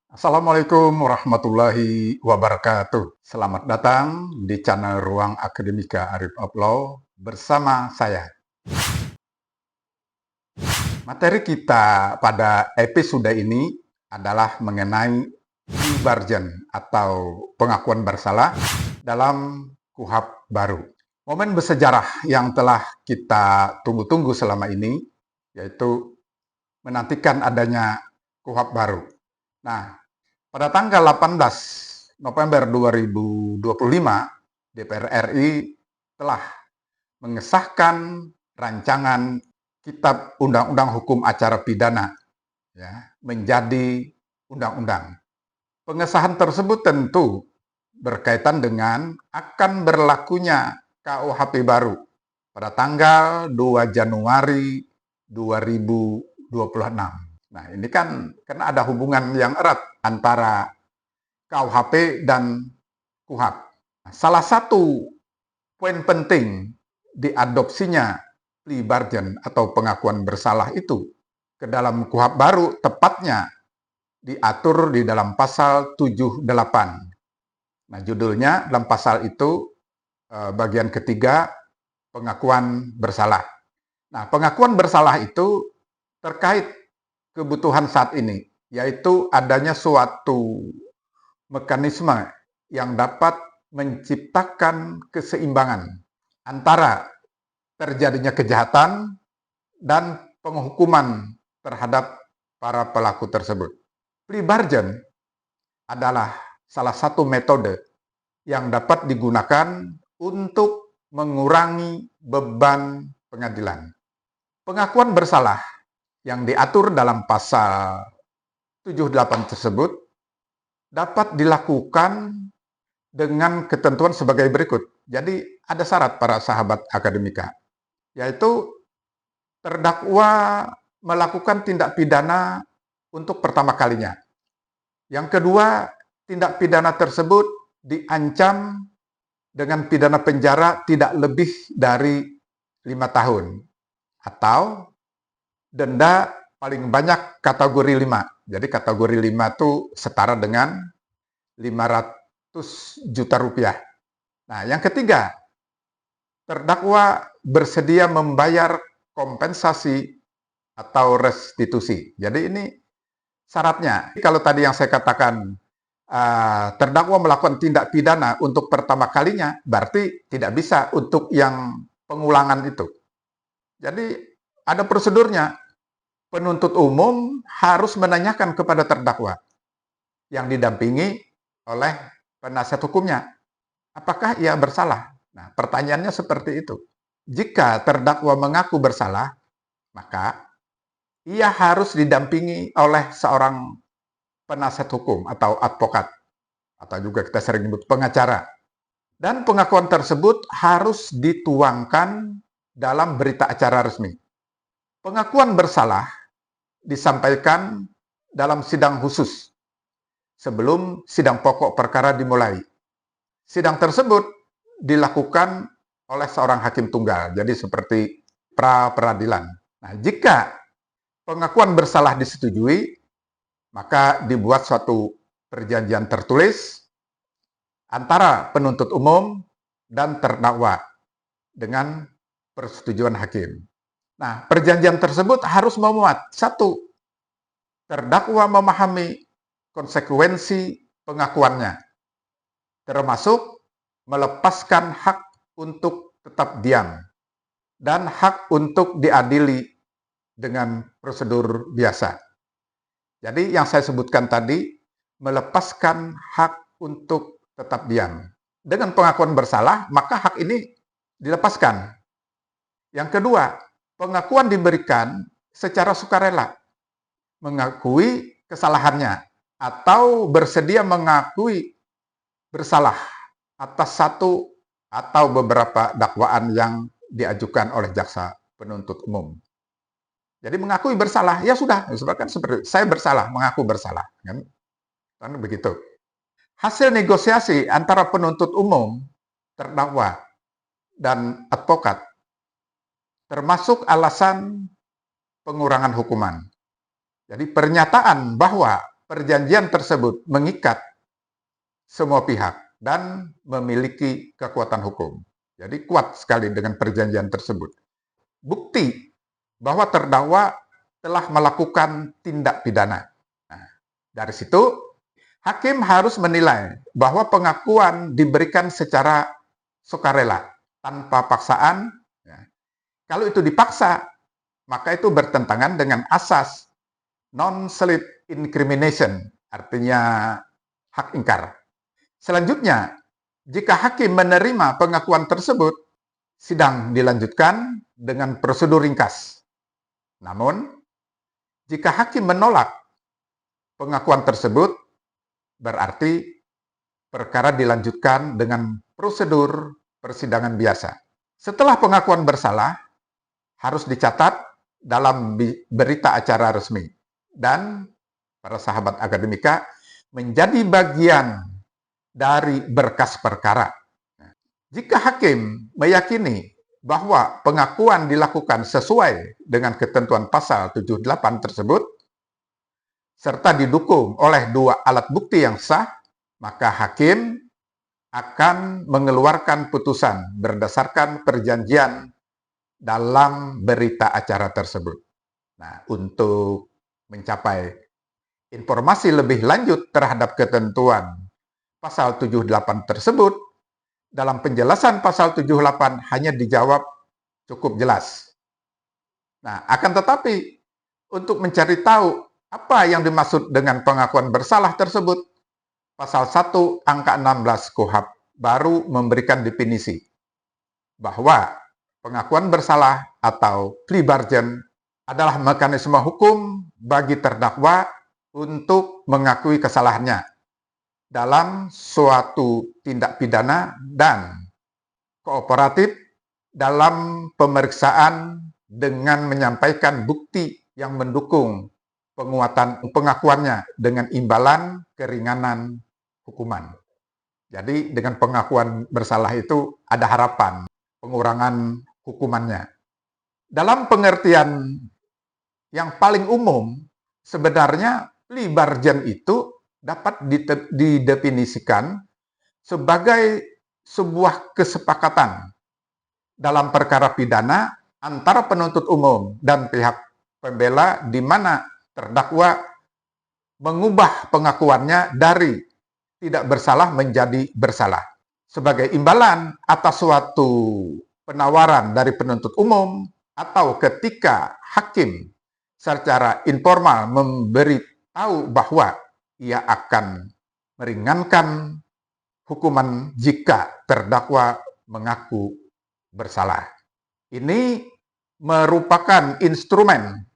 Assalamualaikum warahmatullahi wabarakatuh. Selamat datang di channel Ruang Akademika Arif Uplow bersama saya. Materi kita pada episode ini adalah mengenai Barjen atau pengakuan bersalah dalam KUHP baru. Momen bersejarah yang telah kita tunggu-tunggu selama ini, yaitu menantikan adanya KUHP baru. Nah, pada tanggal 18 November 2025, DPR RI telah mengesahkan rancangan Kitab Undang-Undang Hukum Acara Pidana menjadi undang-undang. Pengesahan tersebut tentu berkaitan dengan akan berlakunya KUHP baru pada tanggal 2 Januari 2026. Nah, ini kan karena ada hubungan yang erat antara KUHP dan KUHP. Salah satu poin penting diadopsinya plea bargain atau pengakuan bersalah itu ke dalam KUHP baru tepatnya diatur di dalam pasal 78. Nah, judulnya dalam pasal itu bagian ketiga pengakuan bersalah. Nah, pengakuan bersalah itu terkait kebutuhan saat ini, yaitu adanya suatu mekanisme yang dapat menciptakan keseimbangan antara terjadinya kejahatan dan penghukuman terhadap para pelaku tersebut. Plea bargain adalah salah satu metode yang dapat digunakan untuk mengurangi beban pengadilan. Pengakuan bersalah yang diatur dalam pasal 78 tersebut dapat dilakukan dengan ketentuan sebagai berikut. Jadi ada syarat para sahabat akademika, yaitu terdakwa melakukan tindak pidana untuk pertama kalinya. Yang kedua, tindak pidana tersebut diancam dengan pidana penjara tidak lebih dari 5 tahun atau denda paling banyak kategori 5. Jadi kategori 5 itu setara dengan 500 juta rupiah. Nah, yang ketiga, terdakwa bersedia membayar kompensasi atau restitusi. Jadi ini syaratnya. Kalau tadi yang saya katakan terdakwa melakukan tindak pidana untuk pertama kalinya, berarti tidak bisa untuk yang pengulangan itu. Jadi ada prosedurnya. Penuntut umum harus menanyakan kepada terdakwa yang didampingi oleh penasihat hukumnya, apakah ia bersalah? Nah, pertanyaannya seperti itu. Jika terdakwa mengaku bersalah, maka ia harus didampingi oleh seorang penasihat hukum atau advokat, atau juga kita sering sebut pengacara. Dan pengakuan tersebut harus dituangkan dalam berita acara resmi. Pengakuan bersalah disampaikan dalam sidang khusus sebelum sidang pokok perkara dimulai. Sidang tersebut dilakukan oleh seorang hakim tunggal, jadi seperti pra-peradilan. Nah, jika pengakuan bersalah disetujui, maka dibuat suatu perjanjian tertulis antara penuntut umum dan terdakwa dengan persetujuan hakim. Nah, perjanjian tersebut harus memuat satu, terdakwa memahami konsekuensi pengakuannya, termasuk melepaskan hak untuk tetap diam dan hak untuk diadili dengan prosedur biasa. Jadi yang saya sebutkan tadi, melepaskan hak untuk tetap diam. Dengan pengakuan bersalah, maka hak ini dilepaskan. Yang kedua, pengakuan diberikan secara sukarela, mengakui kesalahannya atau bersedia mengakui bersalah atas satu atau beberapa dakwaan yang diajukan oleh jaksa penuntut umum. Jadi mengakui bersalah, ya sudah, kan seperti saya bersalah, mengaku bersalah, kan begitu. Hasil negosiasi antara penuntut umum, terdakwa, dan advokat, termasuk alasan pengurangan hukuman. Jadi pernyataan bahwa perjanjian tersebut mengikat semua pihak dan memiliki kekuatan hukum. Jadi kuat sekali dengan perjanjian tersebut. Bukti bahwa terdakwa telah melakukan tindak pidana. Nah, dari situ, hakim harus menilai bahwa pengakuan diberikan secara sukarela, tanpa paksaan. Ya. Kalau itu dipaksa, maka itu bertentangan dengan asas non-self incrimination, artinya hak ingkar. Selanjutnya, jika hakim menerima pengakuan tersebut, sidang dilanjutkan dengan prosedur ringkas. Namun, jika hakim menolak pengakuan tersebut, berarti perkara dilanjutkan dengan prosedur persidangan biasa. Setelah pengakuan bersalah, harus dicatat dalam berita acara resmi. Dan para sahabat akademika menjadi bagian dari berkas perkara. Jika hakim meyakini bahwa pengakuan dilakukan sesuai dengan ketentuan pasal 78 tersebut, serta didukung oleh dua alat bukti yang sah, maka hakim akan mengeluarkan putusan berdasarkan perjanjian dalam berita acara tersebut. Nah, untuk mencapai informasi lebih lanjut terhadap ketentuan pasal 78 tersebut, dalam penjelasan pasal 78 hanya dijawab cukup jelas. Nah, akan tetapi untuk mencari tahu apa yang dimaksud dengan pengakuan bersalah tersebut, pasal 1 angka 16 KUHP baru memberikan definisi bahwa pengakuan bersalah atau plea bargain adalah mekanisme hukum bagi terdakwa untuk mengakui kesalahannya dalam suatu tindak pidana dan kooperatif dalam pemeriksaan dengan menyampaikan bukti yang mendukung penguatan pengakuannya dengan imbalan keringanan hukuman. Jadi dengan pengakuan bersalah itu ada harapan pengurangan hukumannya. Dalam pengertian yang paling umum, sebenarnya plea bargain itu dapat didefinisikan sebagai sebuah kesepakatan dalam perkara pidana antara penuntut umum dan pihak pembela di mana terdakwa mengubah pengakuannya dari tidak bersalah menjadi bersalah. Sebagai imbalan atas suatu penawaran dari penuntut umum atau ketika hakim secara informal memberi tahu bahwa ia akan meringankan hukuman jika terdakwa mengaku bersalah. Ini merupakan instrumen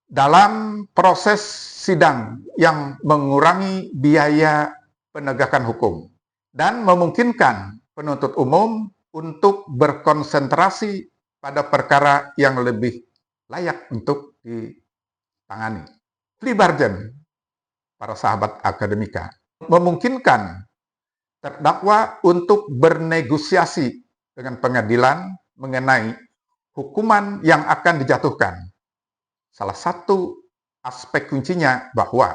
dalam proses sidang yang mengurangi biaya penegakan hukum dan memungkinkan penuntut umum untuk berkonsentrasi pada perkara yang lebih layak untuk ditangani. Plea bargain, para sahabat akademika, memungkinkan terdakwa untuk bernegosiasi dengan pengadilan mengenai hukuman yang akan dijatuhkan. Salah satu aspek kuncinya bahwa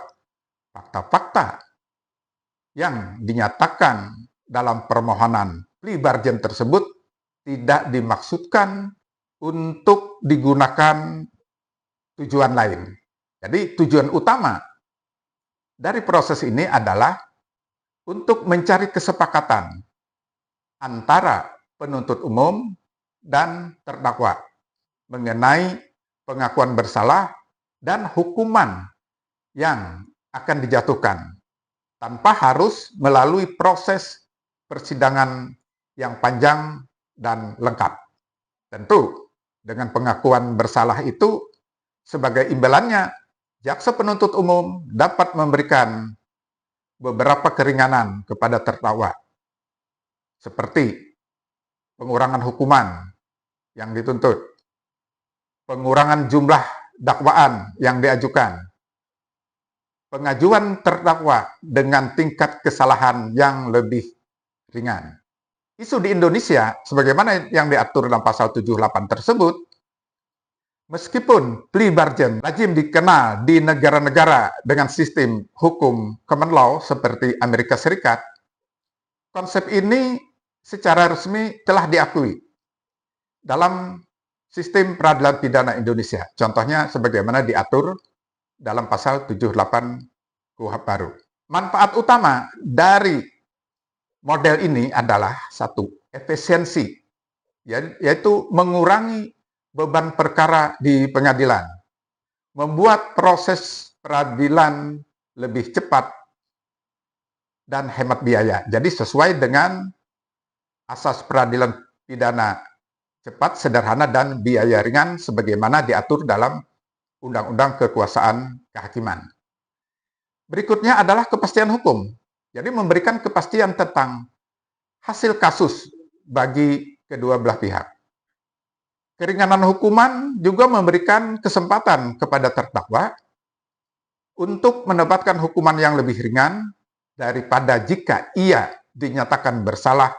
fakta-fakta yang dinyatakan dalam permohonan plea bargain tersebut tidak dimaksudkan untuk digunakan tujuan lain. Jadi tujuan utama dari proses ini adalah untuk mencari kesepakatan antara penuntut umum dan terdakwa mengenai pengakuan bersalah dan hukuman yang akan dijatuhkan tanpa harus melalui proses persidangan yang panjang dan lengkap. Tentu dengan pengakuan bersalah itu sebagai imbalannya jaksa penuntut umum dapat memberikan beberapa keringanan kepada terdakwa, seperti pengurangan hukuman yang dituntut, pengurangan jumlah dakwaan yang diajukan, pengajuan terdakwa dengan tingkat kesalahan yang lebih ringan. Isu di Indonesia, sebagaimana yang diatur dalam pasal 78 tersebut, Meskipun plea bargain lazim dikenal di negara-negara dengan sistem hukum common law seperti Amerika Serikat, konsep ini secara resmi telah diakui dalam sistem peradilan pidana Indonesia. Contohnya sebagaimana diatur dalam pasal 78 KUHP baru. Manfaat utama dari model ini adalah satu, efisiensi, yaitu mengurangi beban perkara di pengadilan, membuat proses peradilan lebih cepat dan hemat biaya. Jadi sesuai dengan asas peradilan pidana cepat, sederhana, dan biaya ringan sebagaimana diatur dalam Undang-Undang Kekuasaan Kehakiman. Berikutnya adalah kepastian hukum. Jadi memberikan kepastian tentang hasil kasus bagi kedua belah pihak. Keringanan hukuman juga memberikan kesempatan kepada terdakwa untuk mendapatkan hukuman yang lebih ringan daripada jika ia dinyatakan bersalah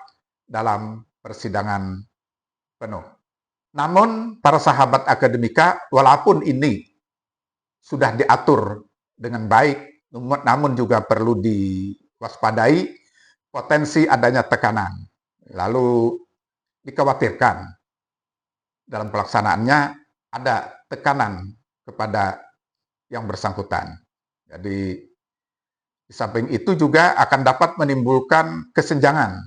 dalam persidangan penuh. Namun, para sahabat akademika, walaupun ini sudah diatur dengan baik, namun juga perlu diwaspadai potensi adanya tekanan. Lalu dikhawatirkan dalam pelaksanaannya ada tekanan kepada yang bersangkutan. Jadi di samping itu juga akan dapat menimbulkan kesenjangan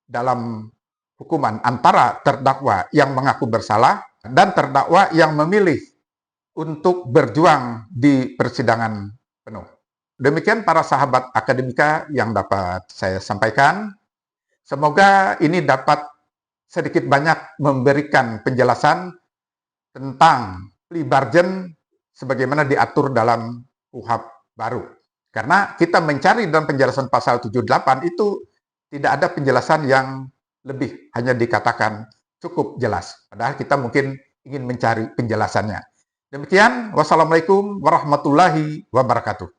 dalam hukuman antara terdakwa yang mengaku bersalah dan terdakwa yang memilih untuk berjuang di persidangan penuh. Demikian para sahabat akademika yang dapat saya sampaikan. Semoga ini dapat sedikit banyak memberikan penjelasan tentang plea bargain sebagaimana diatur dalam KUHP baru. Karena kita mencari dalam penjelasan pasal 78 itu tidak ada penjelasan yang lebih, hanya dikatakan cukup jelas. Padahal kita mungkin ingin mencari penjelasannya. Demikian, wassalamualaikum warahmatullahi wabarakatuh.